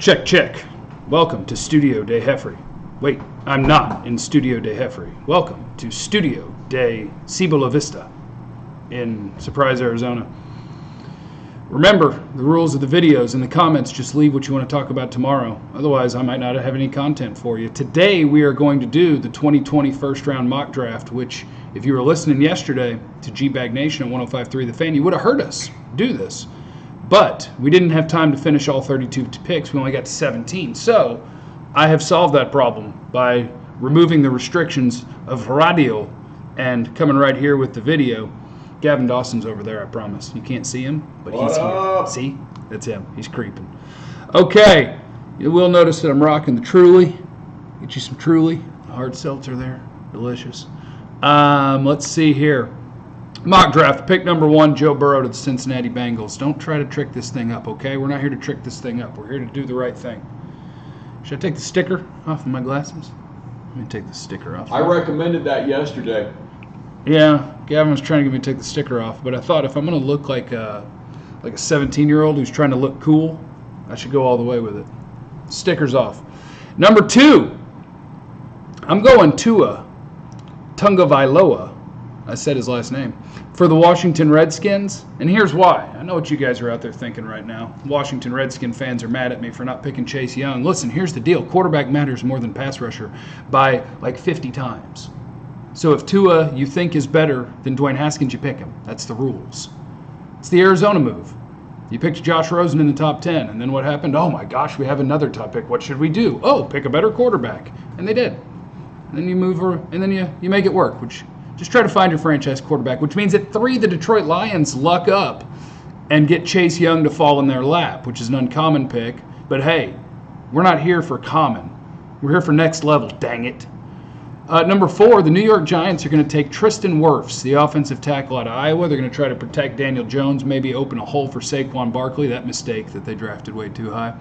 Check, check. Welcome to Studio de Jeffrey. Wait, I'm not in Studio de Jeffrey. Welcome to Studio de Cibola Vista in Surprise, Arizona. Remember, the rules of the videos in the comments, just leave what you want to talk about tomorrow. Otherwise, I might not have any content for you. Today, we are going to do the 2020 first round mock draft, which, if you were listening yesterday to G-Bag Nation at 105.3 The Fan, you would have heard us do this. But we didn't have time to finish all 32 picks. We only got to 17. So I have solved that problem by removing the restrictions of radio and coming right here with the video. Gavin Dawson's over there, I promise. You can't see him, but he's here. See? That's him. He's creeping. Okay. You will notice that I'm rocking the Truly. Get you some Truly. Hard seltzer there. Delicious. Let's see here. Mock draft, pick number 1, Joe Burrow to the Cincinnati Bengals. Don't try to trick this thing up, okay? We're not here to trick this thing up. We're here to do the right thing. Should I take the sticker off of my glasses? Let me take the sticker off. I recommended that yesterday. Yeah, Gavin was trying to get me to take the sticker off, but I thought if I'm going to look like a 17-year-old who's trying to look cool, I should go all the way with it. Stickers off. Number 2, I'm going Tua Tagovailoa. I said his last name. For the Washington Redskins, and here's why. I know what you guys are out there thinking right now. Washington Redskin fans are mad at me for not picking Chase Young. Listen, here's the deal. Quarterback matters more than pass rusher by like 50 times. So if Tua you think is better than Dwayne Haskins, you pick him. That's the rules. It's the Arizona move. You picked Josh Rosen in the top 10, and then what happened? Oh my gosh, we have another top pick. What should we do? Oh, pick a better quarterback. And they did. And then you move her, and then you make it work, which just try to find your franchise quarterback, which means at 3, the Detroit Lions luck up and get Chase Young to fall in their lap, which is an uncommon pick. But hey, we're not here for common. We're here for next level, dang it. Number 4, the New York Giants are going to take Tristan Wirfs, the offensive tackle out of Iowa. They're going to try to protect Daniel Jones, maybe open a hole for Saquon Barkley, that mistake that they drafted way too high.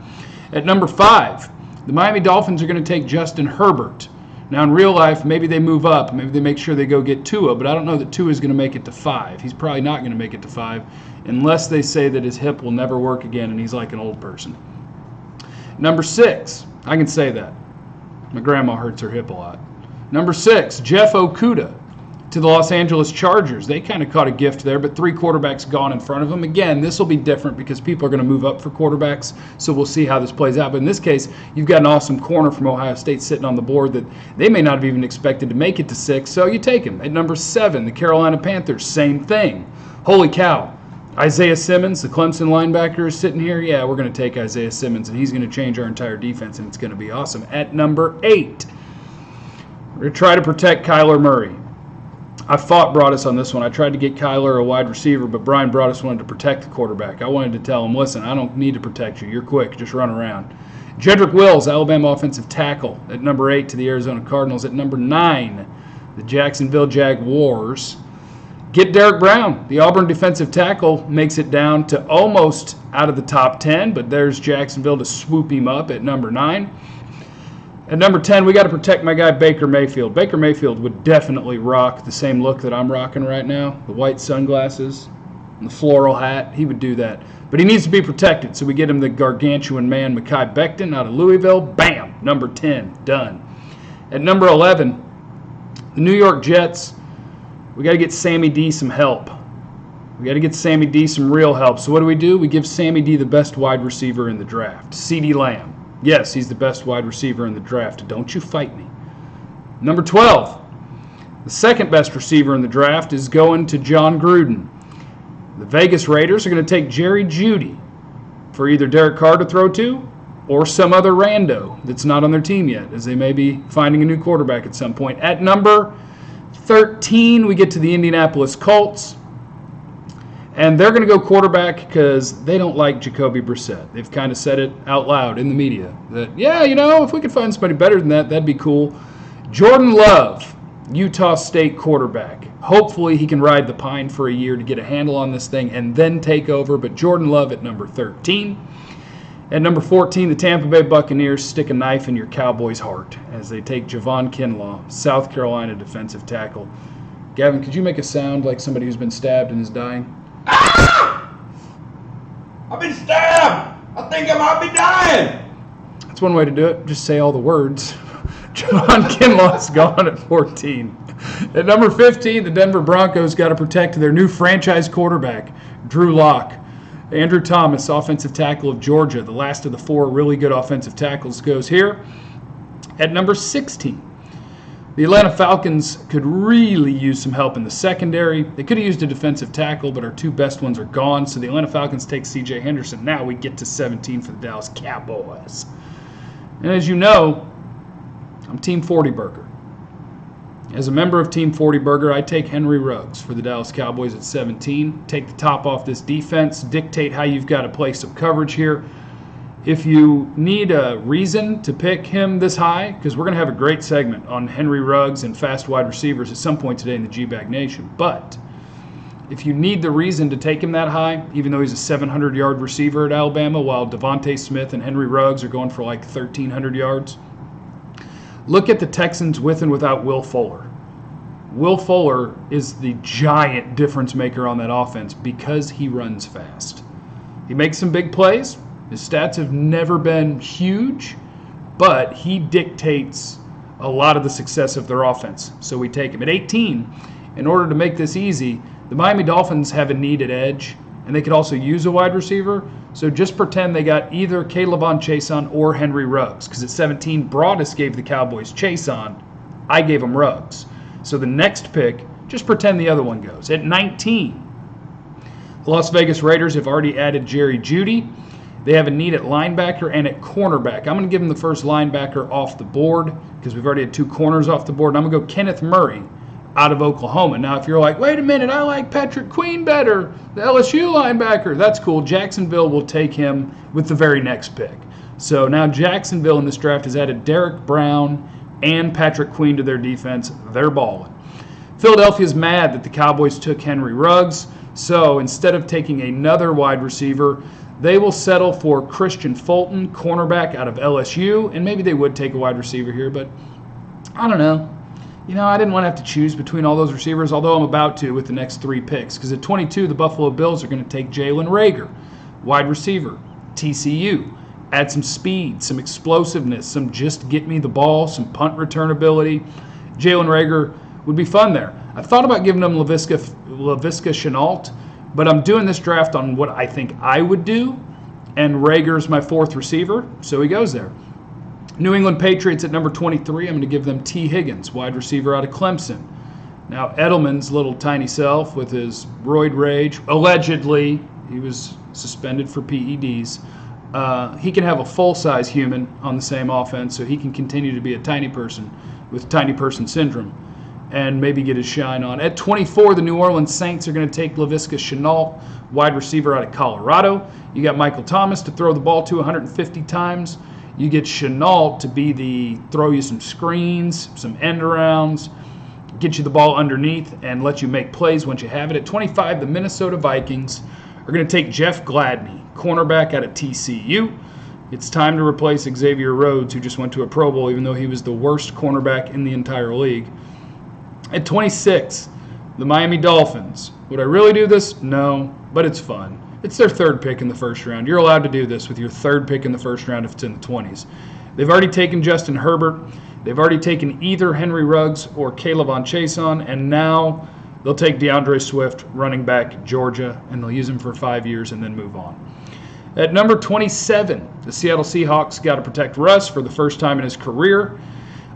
At number 5, the Miami Dolphins are going to take Justin Herbert. Now, in real life, maybe they move up. Maybe they make sure they go get Tua, but I don't know that Tua is going to make it to 5. He's probably not going to make it to 5 unless they say that his hip will never work again and he's like an old person. Number 6, I can say that. My grandma hurts her hip a lot. Number 6, Jeff Okudah to the Los Angeles Chargers. They kind of caught a gift there, but 3 quarterbacks gone in front of them. Again, this will be different because people are going to move up for quarterbacks, so we'll see how this plays out. But in this case, you've got an awesome corner from Ohio State sitting on the board that they may not have even expected to make it to 6, so you take him. At number 7, the Carolina Panthers, same thing. Holy cow. Isaiah Simmons, the Clemson linebacker, is sitting here. Yeah, we're going to take Isaiah Simmons, and he's going to change our entire defense, and it's going to be awesome. At number 8, we're going to try to protect Kyler Murray. I fought Broadus on this one. I tried to get Kyler a wide receiver, but Brian Broadus wanted to protect the quarterback. I wanted to tell him, listen, I don't need to protect you. You're quick. Just run around. Jedrick Wills, Alabama offensive tackle, at number 8 to the Arizona Cardinals. At number 9, the Jacksonville Jaguars get Derek Brown. The Auburn defensive tackle makes it down to almost out of the top 10, but there's Jacksonville to swoop him up at number 9. At number 10, we got to protect my guy Baker Mayfield. Baker Mayfield would definitely rock the same look that I'm rocking right now, the white sunglasses and the floral hat. He would do that. But he needs to be protected, so we get him the gargantuan man Mekhi Becton out of Louisville. Bam! Number 10, done. At number 11, the New York Jets, we got to get Sammy D some help. We got to get Sammy D some real help. So what do? We give Sammy D the best wide receiver in the draft, CeeDee Lamb. Yes, he's the best wide receiver in the draft. Don't you fight me. Number 12, the second best receiver in the draft is going to John Gruden. The Vegas Raiders are going to take Jerry Jeudy for either Derek Carr to throw to or some other rando that's not on their team yet, as they may be finding a new quarterback at some point. At number 13, we get to the Indianapolis Colts. And they're going to go quarterback because they don't like Jacoby Brissett. They've kind of said it out loud in the media that, yeah, if we could find somebody better than that, that'd be cool. Jordan Love, Utah State quarterback. Hopefully he can ride the pine for a year to get a handle on this thing and then take over. But Jordan Love at number 13. At number 14, the Tampa Bay Buccaneers stick a knife in your Cowboys' heart as they take Javon Kinlaw, South Carolina defensive tackle. Gavin, could you make a sound like somebody who's been stabbed and is dying? Ah! I've been stabbed! I think I might be dying! That's one way to do it. Just say all the words. Javon Kinlaw's gone at 14. At number 15, the Denver Broncos got to protect their new franchise quarterback, Drew Lock. Andrew Thomas, offensive tackle of Georgia, the last of the 4 really good offensive tackles, goes here. At number 16, the Atlanta Falcons could really use some help in the secondary. They could have used a defensive tackle, but our 2 best ones are gone. So the Atlanta Falcons take C.J. Henderson. Now we get to 17 for the Dallas Cowboys. And as you know, I'm Team 40 Burger. As a member of Team 40 Burger, I take Henry Ruggs for the Dallas Cowboys at 17. Take the top off this defense. Dictate how you've got to play some coverage here. If you need a reason to pick him this high, because we're going to have a great segment on Henry Ruggs and fast wide receivers at some point today in the G-Bag Nation. But if you need the reason to take him that high, even though he's a 700-yard receiver at Alabama, while Devontae Smith and Henry Ruggs are going for like 1,300 yards, look at the Texans with and without Will Fuller. Will Fuller is the giant difference maker on that offense because he runs fast. He makes some big plays. His stats have never been huge, but he dictates a lot of the success of their offense. So we take him. At 18, in order to make this easy, the Miami Dolphins have a need at edge, and they could also use a wide receiver. So just pretend they got either K'Lavon Chaisson or Henry Ruggs, because at 17, Broadus gave the Cowboys Chaisson. I gave them Ruggs. So the next pick, just pretend the other one goes. At 19, the Las Vegas Raiders have already added Jerry Jeudy. They have a need at linebacker and at cornerback. I'm going to give them the first linebacker off the board because we've already had 2 corners off the board. And I'm going to go Kenneth Murray out of Oklahoma. Now, if you're like, wait a minute, I like Patrick Queen better, the LSU linebacker, that's cool. Jacksonville will take him with the very next pick. So now Jacksonville in this draft has added Derek Brown and Patrick Queen to their defense. They're balling. Philadelphia's mad that the Cowboys took Henry Ruggs. So instead of taking another wide receiver, they will settle for Christian Fulton, cornerback out of LSU, and maybe they would take a wide receiver here, but I don't know. You know, I didn't want to have to choose between all those receivers, although I'm about to with the next 3 picks, because at 22, the Buffalo Bills are going to take Jalen Reagor, wide receiver, TCU. Add some speed, some explosiveness, some just get me the ball, some punt return ability. Jalen Reagor would be fun there. I thought about giving him Laviska Shenault, but I'm doing this draft on what I think I would do, and Rager's my 4th receiver, so he goes there. New England Patriots at number 23, I'm going to give them T. Higgins, wide receiver out of Clemson. Now, Edelman's little tiny self with his roid rage, allegedly, he was suspended for PEDs. He can have a full-size human on the same offense, so he can continue to be a tiny person with tiny person syndrome and maybe get his shine on. At 24, the New Orleans Saints are going to take Laviska Shenault, wide receiver out of Colorado. You got Michael Thomas to throw the ball to 150 times. You get Shenault to be the throw you some screens, some end arounds, get you the ball underneath, and let you make plays once you have it. At 25, the Minnesota Vikings are going to take Jeff Gladney, cornerback out of TCU. It's time to replace Xavier Rhodes, who just went to a Pro Bowl, even though he was the worst cornerback in the entire league. At 26, the Miami Dolphins. Would I really do this? No, but it's fun. It's their 3rd pick in the first round. You're allowed to do this with your 3rd pick in the first round if it's in the 20s. They've already taken Justin Herbert. They've already taken either Henry Ruggs or K'Lavon Chaisson, and now they'll take DeAndre Swift, running back, Georgia, and they'll use him for 5 years and then move on. At number 27, the Seattle Seahawks got to protect Russ for the first time in his career.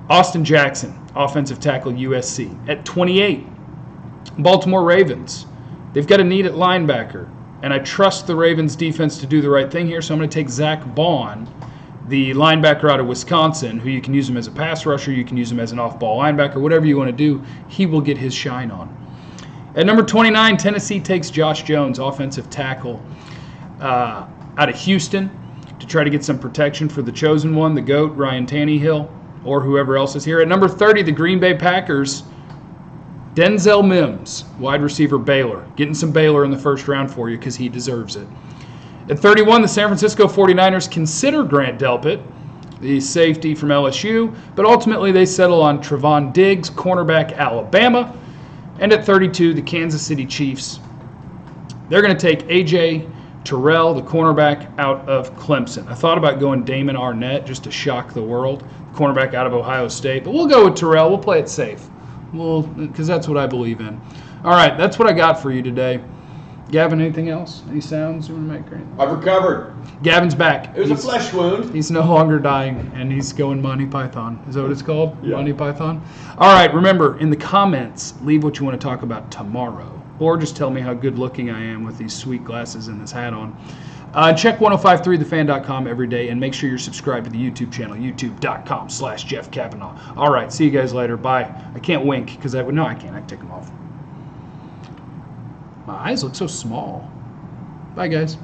Austin Jackson, offensive tackle, USC. At 28, Baltimore Ravens. They've got a need at linebacker, and I trust the Ravens defense to do the right thing here, so I'm going to take Zach Bond, the linebacker out of Wisconsin, who you can use him as a pass rusher, you can use him as an off-ball linebacker, whatever you want to do, he will get his shine on. At number 29, Tennessee takes Josh Jones, offensive tackle out of Houston, to try to get some protection for the chosen one, the GOAT, Ryan Tannehill, or whoever else is here. At number 30, the Green Bay Packers, Denzel Mims, wide receiver, Baylor. Getting some Baylor in the first round for you because he deserves it. At 31, the San Francisco 49ers consider Grant Delpit, the safety from LSU, but ultimately they settle on Trevon Diggs, cornerback, Alabama. And at 32, the Kansas City Chiefs, they're going to take A.J. Terrell, the cornerback out of Clemson. I thought about going Damon Arnett just to shock the world, cornerback out of Ohio State, but we'll go with Terrell. We'll play it safe, because that's what I believe in. All right, that's what I got for you today. Gavin, anything else? Any sounds you want to make? Or anything? I've recovered. Gavin's back. It was a flesh wound. He's no longer dying, and he's going Monty Python. Is that what it's called? Yeah. Monty Python? All right, remember, in the comments, leave what you want to talk about tomorrow. Or just tell me how good looking I am with these sweet glasses and this hat on. Check 1053thefan.com every day, and make sure you're subscribed to the YouTube channel, youtube.com/Jeff Kavanaugh. All right, see you guys later. Bye. I can't wink because I can't. I can take them off. My eyes look so small. Bye, guys.